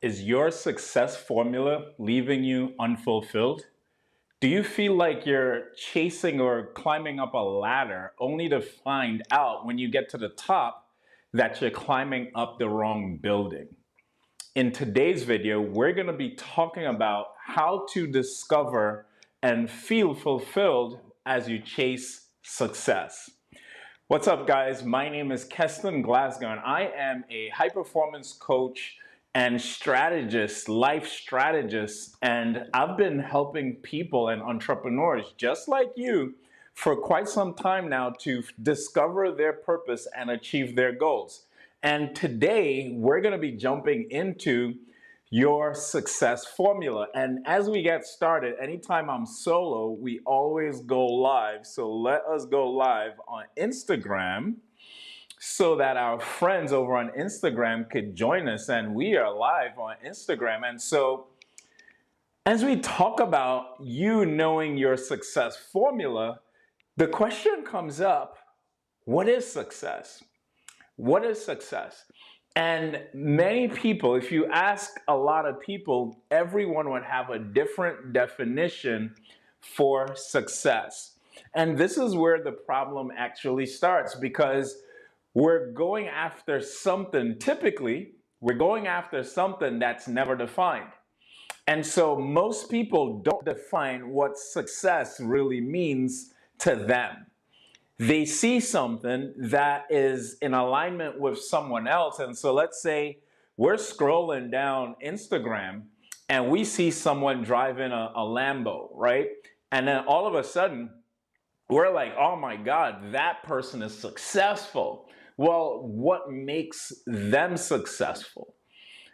Is your success formula leaving you unfulfilled? Do you feel like you're chasing or climbing up a ladder only to find out when you get to the top that you're climbing up the wrong building? In today's video, we're going to be talking about how to discover and feel fulfilled as you chase success. What's up, guys? My name is Keston Glasgow, and I am a high performance coach and strategist, life strategist, and I've been helping people and entrepreneurs just like you for quite some time now to discover their purpose and achieve their goals. And today we're going to be jumping into your success formula. And as we get started, anytime I'm solo, we always go live. So let us go live on Instagram so that our friends over on Instagram could join us. And we are live on Instagram. And so as we talk about you knowing your success formula, the question comes up, what is success? What is success? And many people, if you ask a lot of people, everyone would have a different definition for success. And this is where the problem actually starts, because we're going after something, typically, we're going after something that's never defined. And so most people don't define what success really means to them. They see something that is in alignment with someone else. And so let's say we're scrolling down Instagram and we see someone driving a Lambo, right? And then all of a sudden, we're like, oh my God, that person is successful. Well, what makes them successful,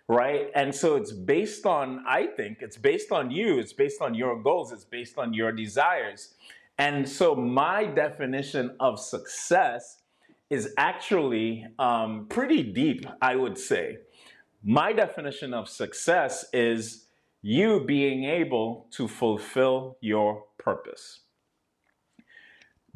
right? And so it's based on, I think, it's based on you, it's based on your goals, it's based on your desires. And so my definition of success is actually pretty deep, I would say. My definition of success is you being able to fulfill your purpose.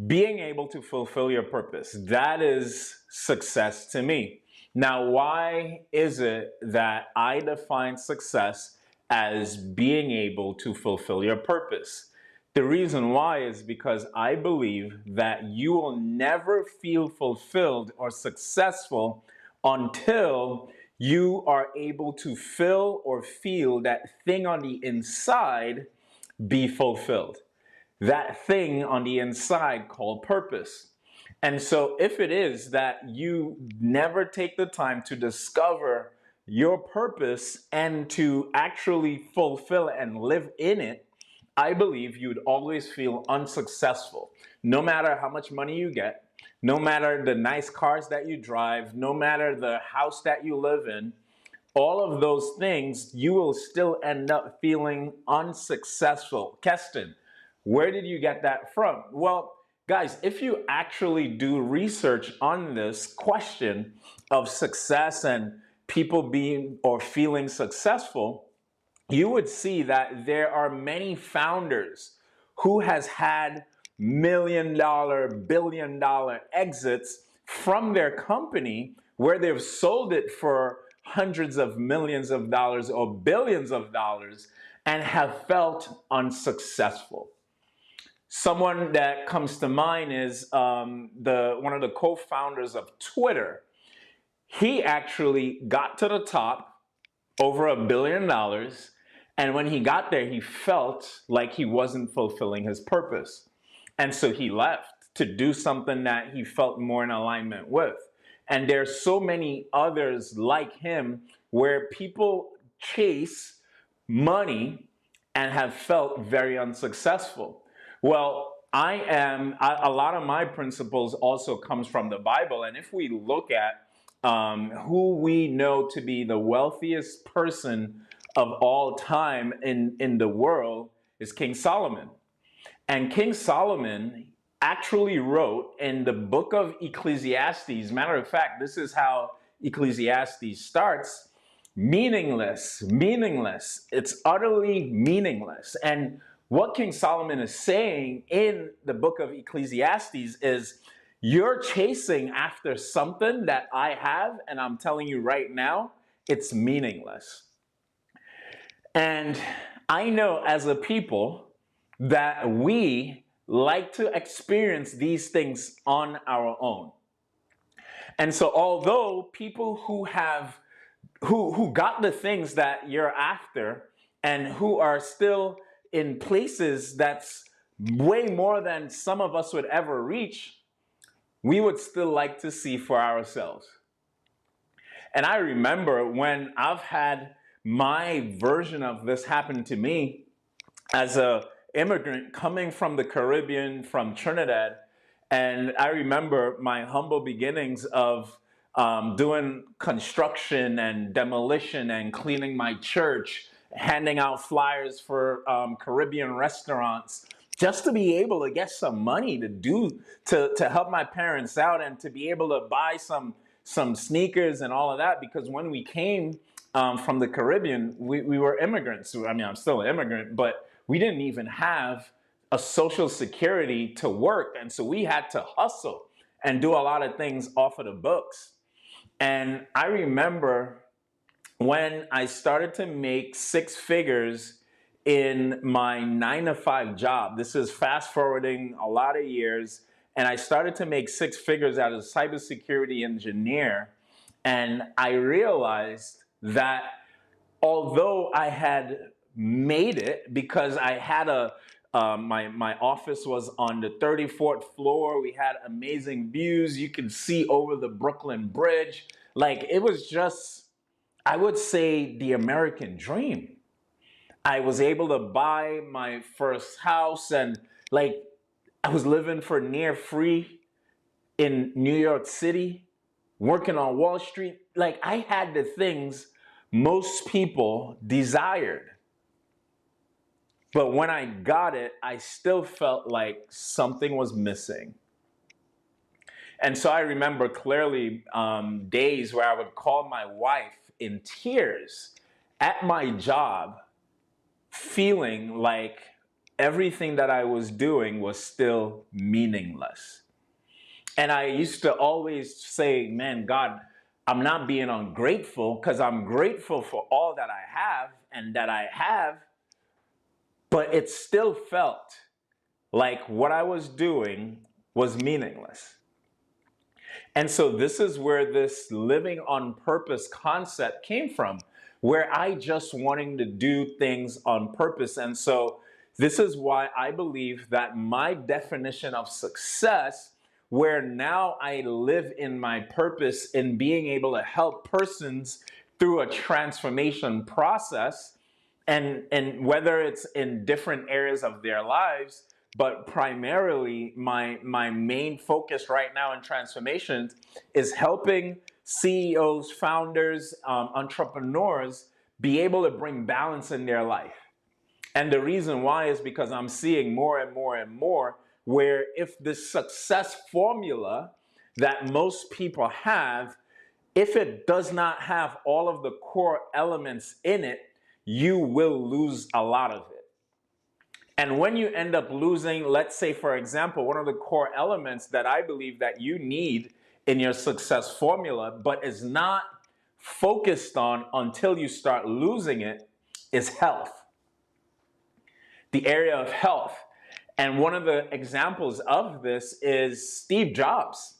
Being able to fulfill your purpose, that is success to me. Now, why is it that I define success as being able to fulfill your purpose? The reason why is because I believe that you will never feel fulfilled or successful until you are able to fill or feel that thing on the inside be fulfilled. That thing on the inside called purpose. And so if it is that you never take the time to discover your purpose and to actually fulfill and live in it, I believe you'd always feel unsuccessful. No matter how much money you get, no matter the nice cars that you drive, no matter the house that you live in, all of those things, you will still end up feeling unsuccessful. Keston, where did you get that from? Well, guys, if you actually do research on this question of success and people being or feeling successful, you would see that there are many founders who has had million-dollar, billion-dollar exits from their company where they've sold it for hundreds of millions of dollars or billions of dollars and have felt unsuccessful. Someone that comes to mind is one of the co-founders of Twitter. He actually got to the top, over $1 billion, and when he got there, he felt like he wasn't fulfilling his purpose. And so he left to do something that he felt more in alignment with. And there's so many others like him where people chase money and have felt very unsuccessful. Well, a lot of my principles also comes from the Bible. And if we look at who we know to be the wealthiest person of all time in the world is King Solomon. And King Solomon actually wrote in the book of Ecclesiastes, matter of fact, this is how Ecclesiastes starts, meaningless, meaningless. It's utterly meaningless. And what King Solomon is saying in the book of Ecclesiastes is, you're chasing after something that I have, and I'm telling you right now, it's meaningless. And I know as a people that we like to experience these things on our own. And so although people who got the things that you're after and who are still in places that's way more than some of us would ever reach, we would still like to see for ourselves. And I remember when I've had my version of this happen to me as a immigrant coming from the Caribbean, from Trinidad. And I remember my humble beginnings of doing construction and demolition and cleaning my church, handing out flyers for Caribbean restaurants, just to be able to get some money to help my parents out and to be able to buy some sneakers and all of that. Because when we came from the Caribbean, we were immigrants. I mean, I'm still an immigrant, but we didn't even have a social security to work. And so we had to hustle and do a lot of things off of the books. And I remember when I started to make six figures in my 9 to 5 job. This is fast forwarding a lot of years. And I started to make six figures as a cybersecurity engineer. And I realized that although I had made it because I had my office was on the 34th floor. We had amazing views. You could see over the Brooklyn Bridge. Like it was just, I would say, the American dream. I was able to buy my first house and like I was living for near free in New York City, working on Wall Street. Like I had the things most people desired. But when I got it, I still felt like something was missing. And so I remember clearly days where I would call my wife in tears at my job, feeling like everything that I was doing was still meaningless. And I used to always say, man, God, I'm not being ungrateful because I'm grateful for all that I have and that I have, but it still felt like what I was doing was meaningless. And so this is where this living on purpose concept came from, where I just wanting to do things on purpose. And so this is why I believe that my definition of success, where now I live in my purpose in being able to help persons through a transformation process, and whether it's in different areas of their lives, but primarily my main focus right now in transformations is helping CEOs, founders, entrepreneurs be able to bring balance in their life. And the reason why is because I'm seeing more and more and more where if the success formula that most people have, if it does not have all of the core elements in it, you will lose a lot of it. And when you end up losing, let's say, for example, one of the core elements that I believe that you need in your success formula, but is not focused on until you start losing it, is health. The area of health. And one of the examples of this is Steve Jobs.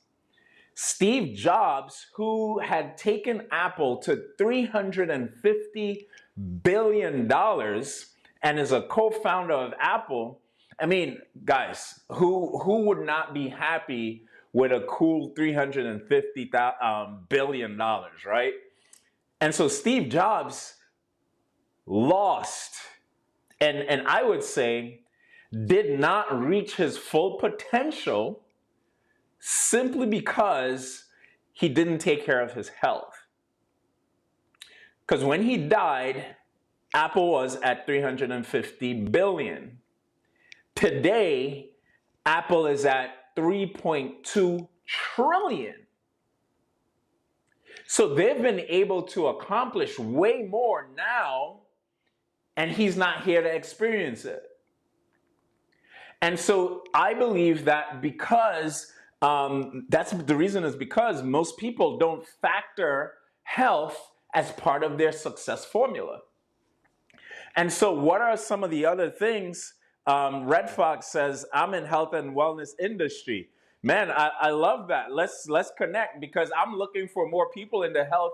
Steve Jobs, who had taken Apple to $350 billion and is a co-founder of Apple. I mean, guys, who would not be happy with a cool $350 billion, right? And so Steve Jobs lost, and I would say did not reach his full potential simply because he didn't take care of his health. Because when he died, Apple was at 350 billion. Today, Apple is at 3.2 trillion. So they've been able to accomplish way more now, and he's not here to experience it. And so I believe that because that's the reason is because most people don't factor health as part of their success formula. And so what are some of the other things? Red Fox says, I'm in health and wellness industry. Man, I love that. Let's connect, because I'm looking for more people in the health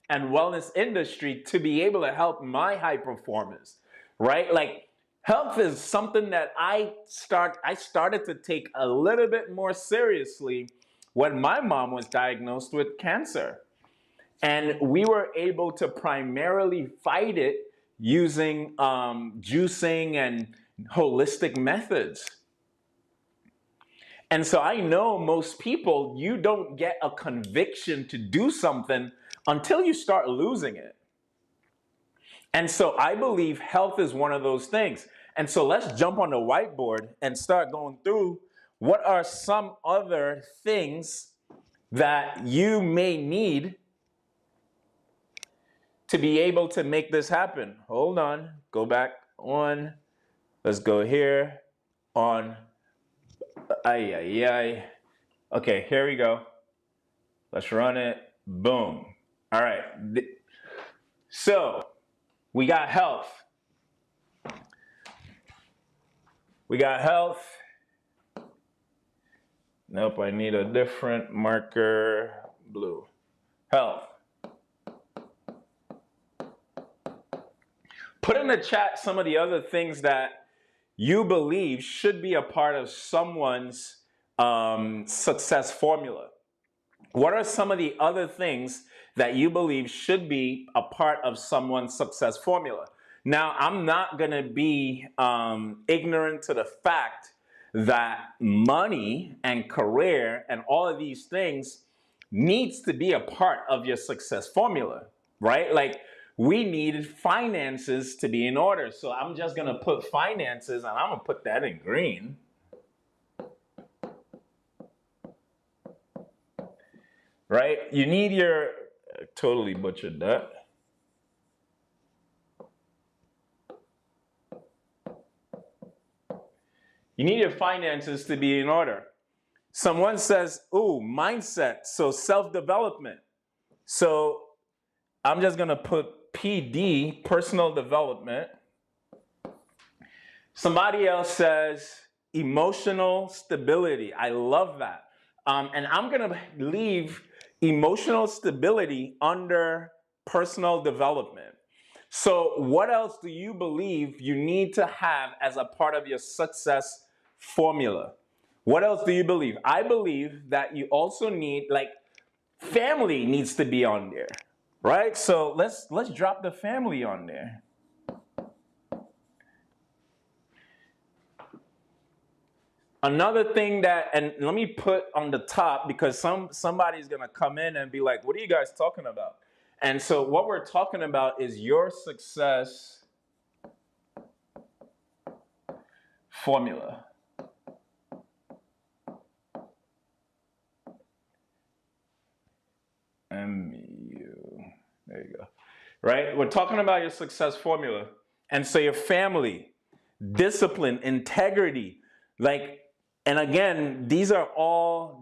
and wellness industry to be able to help my high performers, right? Like, health is something that I started to take a little bit more seriously when my mom was diagnosed with cancer. And we were able to primarily fight it using juicing and holistic methods. And so I know most people, you don't get a conviction to do something until you start losing it. And so I believe health is one of those things. And so let's jump on the whiteboard and start going through what are some other things that you may need to be able to make this happen. Hold on, go back on. Let's go here on. Okay, here we go. Let's run it. Boom. All right. So we got health. We got health. Nope, I need a different marker. Blue. Health. Put in the chat some of the other things that you believe should be a part of someone's success formula. What are some of the other things that you believe should be a part of someone's success formula? Now, I'm not going to be ignorant to the fact that money and career and all of these things needs to be a part of your success formula, right? Like, we need finances to be in order. So I'm just going to put finances, and I'm going to put that in green. Right? You need your, totally butchered that. You need your finances to be in order. Someone says, ooh, mindset, so self-development. So I'm just going to put PD, personal development. Somebody else says emotional stability. I love that. And I'm going to leave emotional stability under personal development. So what else do you believe you need to have as a part of your success formula? What else do you believe? I believe that you also need, like, family needs to be on there. Right? So let's drop the family on there. Another thing that, and let me put on the top, because somebody's gonna come in and be like, what are you guys talking about? And so what we're talking about is your success formula. There you go. Right? We're talking about your success formula. And so your family, discipline, integrity, like, and again, these are all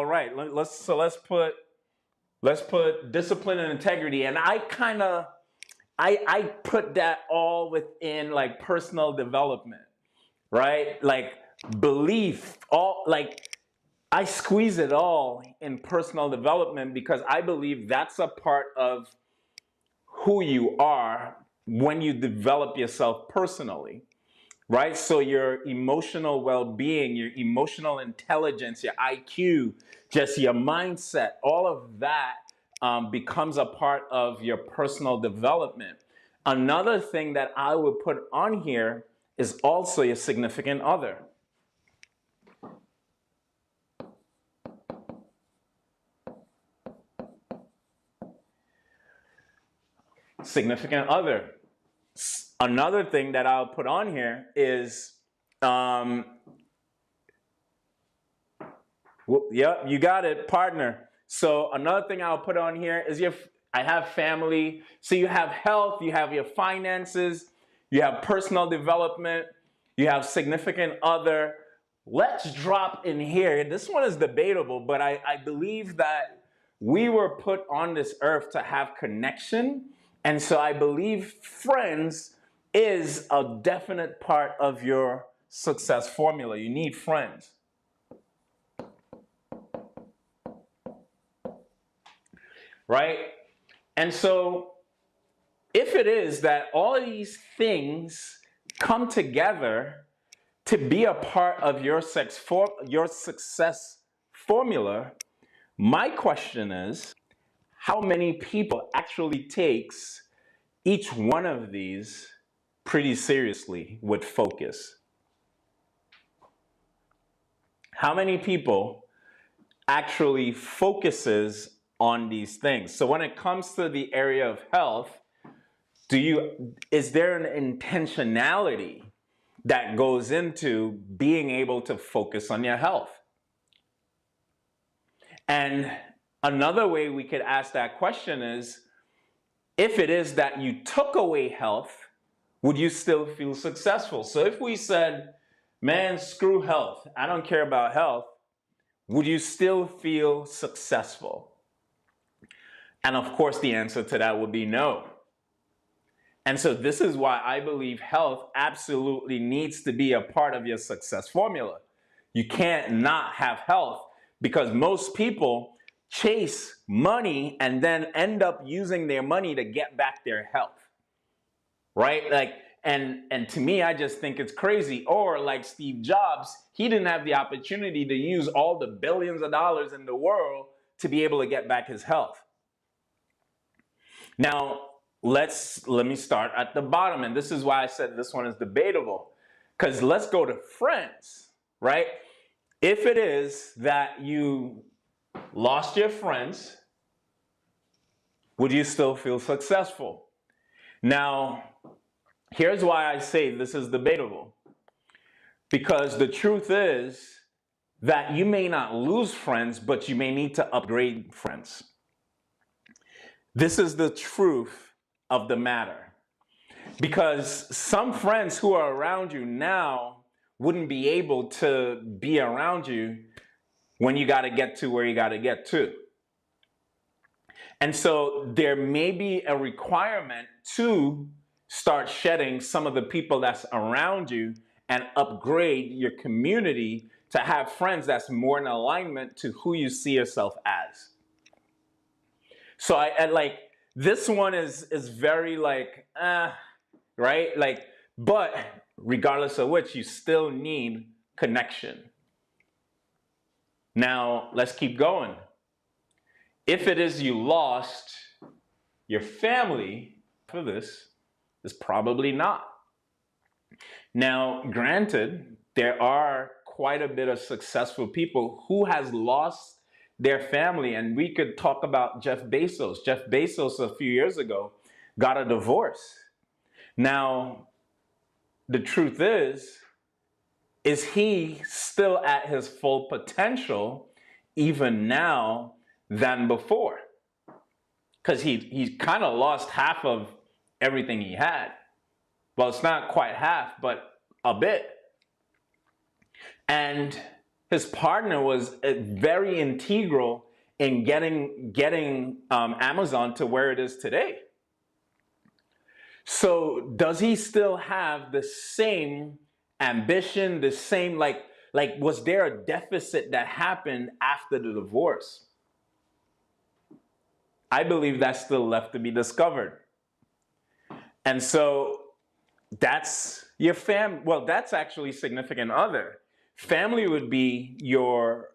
right. Let's put discipline and integrity. And I put that all within, like, personal development, right? Like, belief, all, like, I squeeze it all in personal development, because I believe that's a part of who you are when you develop yourself personally, right? So your emotional well-being, your emotional intelligence, your IQ, just your mindset, all of that becomes a part of your personal development. Another thing that I would put on here is also your significant other. Significant other. Another thing that I'll put on here is, yep, you got it, partner. So another thing I'll put on here is I have family. So you have health, you have your finances, you have personal development, you have significant other. Let's drop in here. This one is debatable, but I believe that we were put on this earth to have connection. And so I believe friends is a definite part of your success formula. You need friends. Right? And so if it is that all of these things come together to be a part of your success formula, my question is, how many people actually takes each one of these pretty seriously with focus? How many people actually focuses on these things? So when it comes to the area of health, is there an intentionality that goes into being able to focus on your health? And another way we could ask that question is, if it is that you took away health, would you still feel successful? So if we said, man, screw health, I don't care about health, would you still feel successful? And of course, the answer to that would be no. And so this is why I believe health absolutely needs to be a part of your success formula. You can't not have health, because most people chase money and then end up using their money to get back their health. Right? Like, and to me, I just think it's crazy. Or like Steve Jobs, he didn't have the opportunity to use all the billions of dollars in the world to be able to get back his health. Now, let me start at the bottom, and this is why I said this one is debatable, because let's go to friends, right? If it is that you lost your friends, would you still feel successful? Now, here's why I say this is debatable, because the truth is that you may not lose friends, but you may need to upgrade friends. This is the truth of the matter. Because some friends who are around you now wouldn't be able to be around you when you got to get to where you got to get to. And so there may be a requirement to start shedding some of the people that's around you and upgrade your community to have friends that's more in alignment to who you see yourself as. So I like, this one is very like, right? Like, but regardless of which, you still need connection. Now, let's keep going. If it is you lost your family for this, is probably not. Now, granted, there are quite a bit of successful people who has lost their family, and we could talk about Jeff Bezos. Jeff Bezos a few years ago got a divorce. Now, the truth is he still at his full potential even now than before? Because he kind of lost half of everything he had. Well, it's not quite half, but a bit. And his partner was very integral in getting Amazon to where it is today. So does he still have the same ambition, the same, like was there a deficit that happened after the divorce? I believe that's still left to be discovered. And so that's your well, that's actually significant other. Family would be your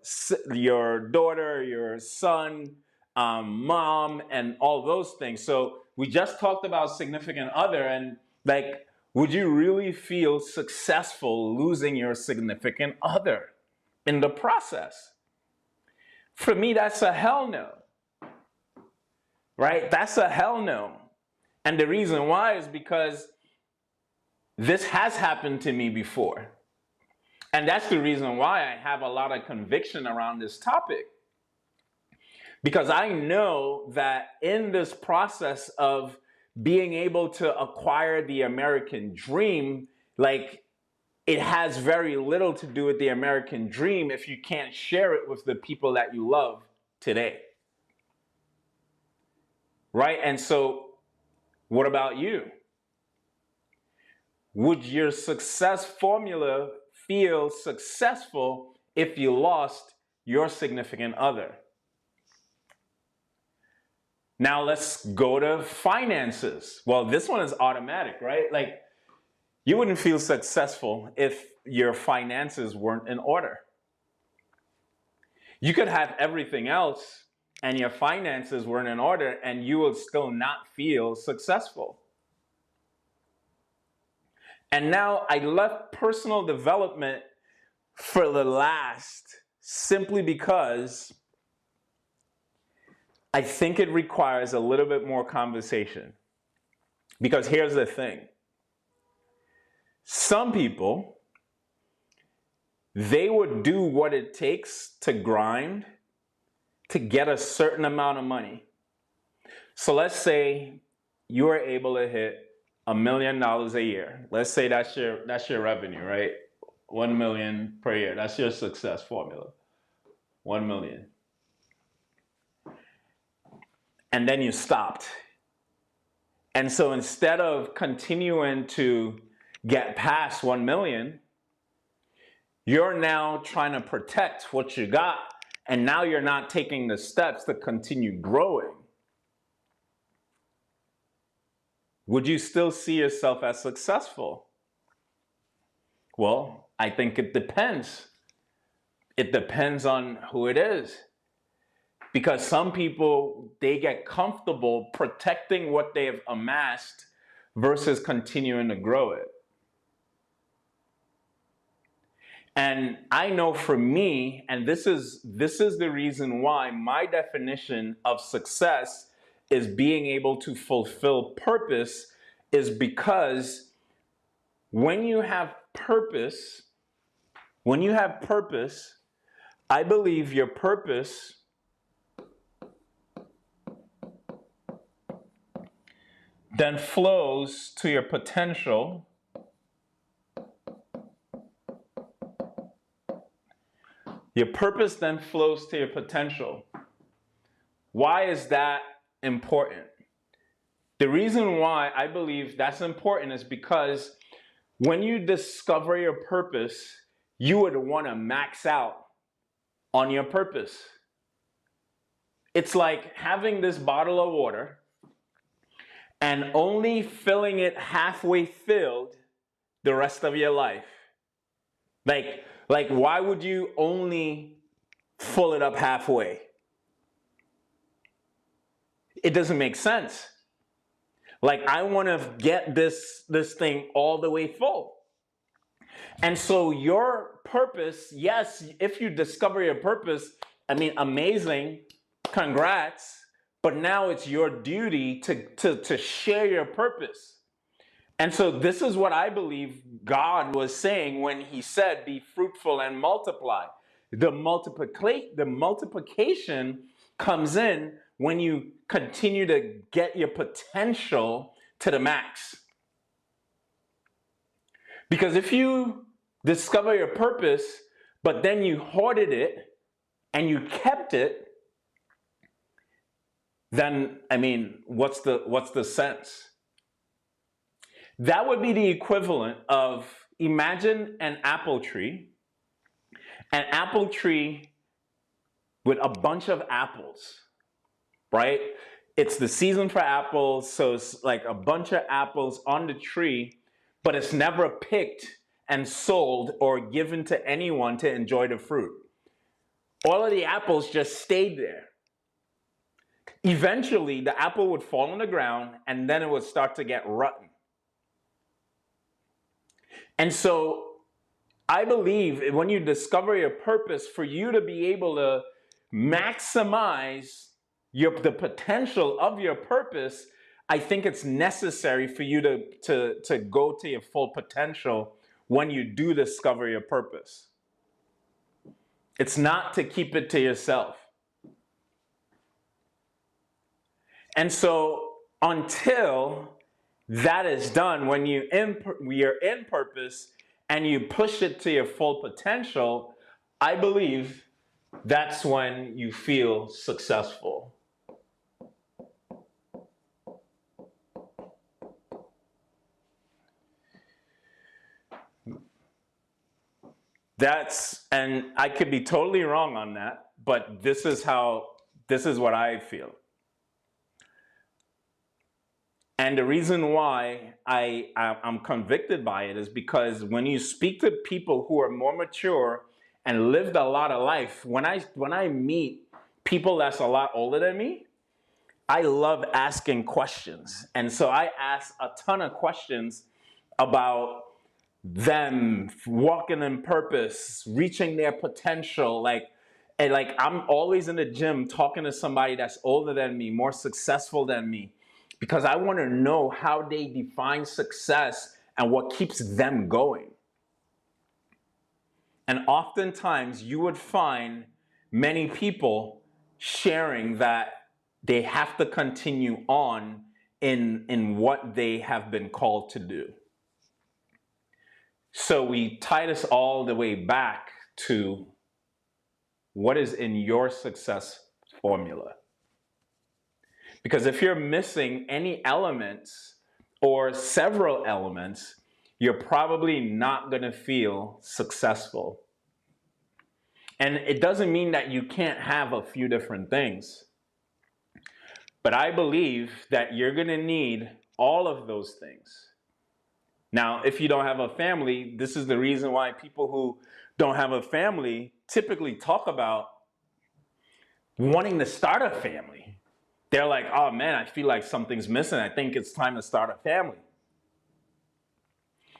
daughter, your son, mom, and all those things. So we just talked about significant other, and like, would you really feel successful losing your significant other in the process? For me, that's a hell no. Right? That's a hell no. And the reason why is because this has happened to me before. And that's the reason why I have a lot of conviction around this topic. Because I know that in this process of being able to acquire the American dream, like, it has very little to do with the American dream if you can't share it with the people that you love today. Right? And so, what about you? Would your success formula feel successful if you lost your significant other? Now let's go to finances. Well, this one is automatic, right? Like, you wouldn't feel successful if your finances weren't in order. You could have everything else and your finances weren't in order and you will still not feel successful. And now I left personal development for the last simply because I think it requires a little bit more conversation. Because here's the thing. Some people, they would do what it takes to grind to get a certain amount of money. So let's say you are able to hit $1 million a year. Let's say that's your revenue, right? 1 million per year. That's your success formula. 1 million. And then you stopped. And so instead of continuing to get past 1 million, you're now trying to protect what you got. And now you're not taking the steps to continue growing. Would you still see yourself as successful? Well, I think it depends. It depends on who it is. Because some people, they get comfortable protecting what they've amassed versus continuing to grow it. And I know for me, and this is the reason why my definition of success is being able to fulfill purpose, is because when you have purpose, I believe your purpose then flows to your potential. Your purpose then flows to your potential. Why is that important? The reason why I believe that's important is because when you discover your purpose, you would want to max out on your purpose. It's like having this bottle of water and only filling it halfway filled the rest of your life. Like why would you only fill it up halfway? It doesn't make sense. Like, I want to get this thing all the way full. And so your purpose, yes, if you discover your purpose, I mean, amazing, congrats, but now it's your duty to share your purpose. And so this is what I believe God was saying when he said, be fruitful and multiply. The multiplication comes in when you continue to get your potential to the max. Because if you discover your purpose, but then you hoarded it and you kept it, then, I mean, what's the sense? That would be the equivalent of, imagine an apple tree with a bunch of apples, right? It's the season for apples, so it's like a bunch of apples on the tree, but it's never picked and sold or given to anyone to enjoy the fruit. All of the apples just stayed there. Eventually, the apple would fall on the ground and then it would start to get rotten. And so I believe when you discover your purpose, for you to be able to maximize the potential of your purpose, I think it's necessary for you to go to your full potential when you do discover your purpose. It's not to keep it to yourself. And so until that is done, when you're in purpose and you push it to your full potential, I believe that's when you feel successful. And I could be totally wrong on that, but this is what I feel. And the reason why I'm convicted by it is because when you speak to people who are more mature and lived a lot of life, when I meet people that's a lot older than me, I love asking questions. And so I ask a ton of questions about them walking in purpose, reaching their potential. And I'm always in the gym talking to somebody that's older than me, more successful than me, because I want to know how they define success and what keeps them going. And oftentimes you would find many people sharing that they have to continue on in what they have been called to do. So we tie this all the way back to what is in your success formula. Because if you're missing any elements or several elements, you're probably not going to feel successful. And it doesn't mean that you can't have a few different things. But I believe that you're going to need all of those things. Now, if you don't have a family, this is the reason why people who don't have a family typically talk about wanting to start a family. They're like, oh man, I feel like something's missing. I think it's time to start a family.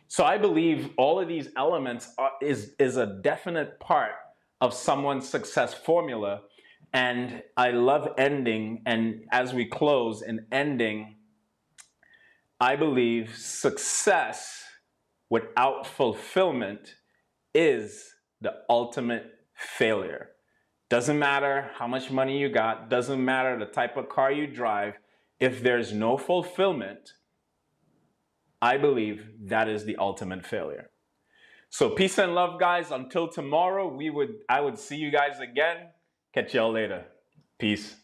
So I believe all of these elements is a definite part of someone's success formula. And I love ending, and as we close and ending, I believe success without fulfillment is the ultimate failure. Doesn't matter how much money you got, doesn't matter the type of car you drive, if there's no fulfillment, I believe that is the ultimate failure. So peace and love, guys. Until tomorrow, I would see you guys again. Catch y'all later. Peace.